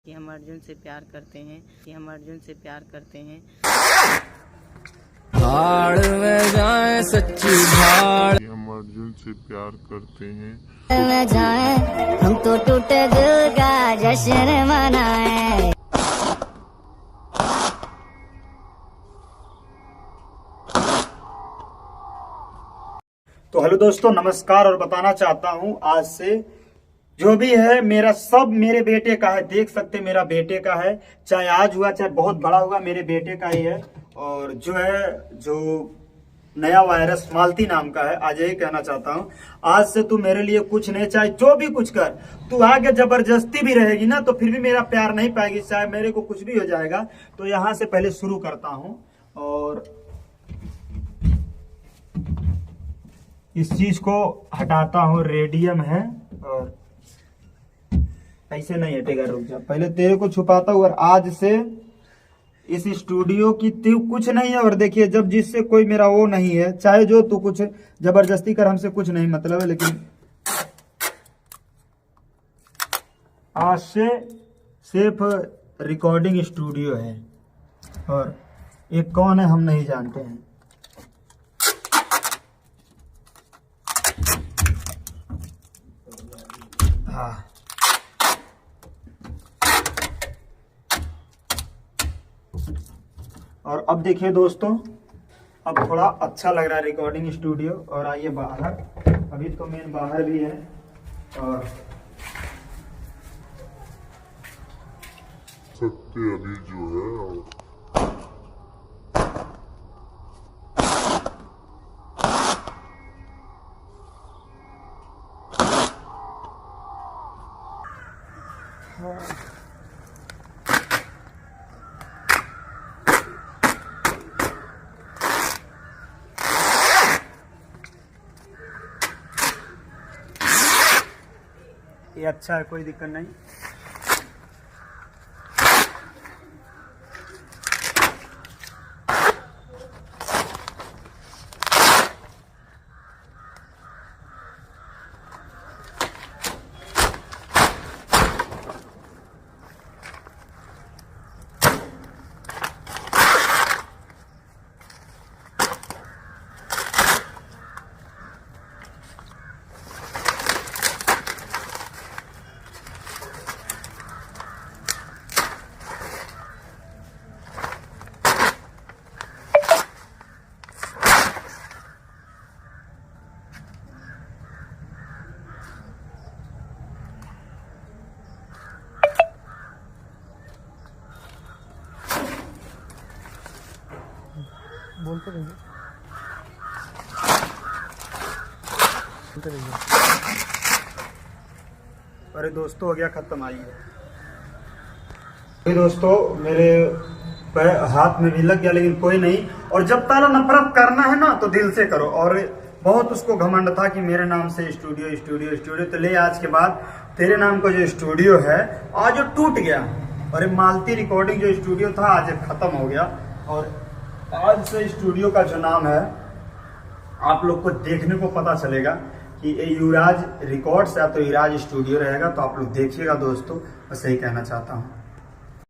कि हम अर्जुन से प्यार करते हैं, कि हम अर्जुन से प्यार करते हैं। भाड़ में जाए सच्ची भाड़, हम अर्जुन से प्यार करते हैं। में जाए हम तो टूटे दिल का जश्न मनाए। तो हेलो दोस्तों, नमस्कार। और बताना चाहता हूं आज से जो भी है मेरा सब मेरे बेटे का है। देख सकते मेरा बेटे का है, चाहे आज हुआ चाहे बहुत बड़ा हुआ, मेरे बेटे का ही है। और जो नया वायरस मालती नाम का है, आज यही कहना चाहता हूं, आज से तू मेरे लिए कुछ नहीं, चाहे जो भी कुछ कर, तू आगे जबरदस्ती भी रहेगी ना तो फिर भी मेरा प्यार नहीं पाएगी, चाहे मेरे को कुछ भी हो जाएगा। तो यहाँ से पहले शुरू करता हूं और इस चीज को हटाता हूँ। रेडियम है और ऐसे नहीं हटेगा, रुक जा, पहले तेरे को छुपाता हूँ। और आज से इस स्टूडियो की कुछ नहीं है। और देखिए, जब जिससे कोई मेरा वो नहीं है, चाहे जो तू कुछ जबरदस्ती कर, हमसे कुछ नहीं मतलब है। लेकिन आज से सिर्फ रिकॉर्डिंग स्टूडियो है और ये कौन है हम नहीं जानते हैं। हाँ, और अब देखिए दोस्तों, अब थोड़ा अच्छा लग रहा है रिकॉर्डिंग स्टूडियो। और आइए बाहर, अभी तो मेन बाहर भी है। और सकते अभी जो है ये अच्छा है, कोई दिक्कत नहीं। बोलते रहिए। अरे दोस्तों, हो गया खत्म। आइए दोस्तों, मेरे हाथ में भी लग गया, लेकिन कोई नहीं। और जब ताला नफरत करना है ना तो दिल से करो। और बहुत उसको घमंड था कि मेरे नाम से स्टूडियो स्टूडियो स्टूडियो, तो ले आज के बाद तेरे नाम का जो स्टूडियो है आज वो टूट गया। और ये मालती रिकॉर्डिंग जो स्टूडियो था आज खत्म हो गया। और आज से स्टूडियो का जो नाम है, आप लोग को देखने को पता चलेगा कि ये युवराज रिकॉर्ड्स या तो युवराज स्टूडियो रहेगा। तो आप लोग देखिएगा दोस्तों, बस यही कहना चाहता हूँ।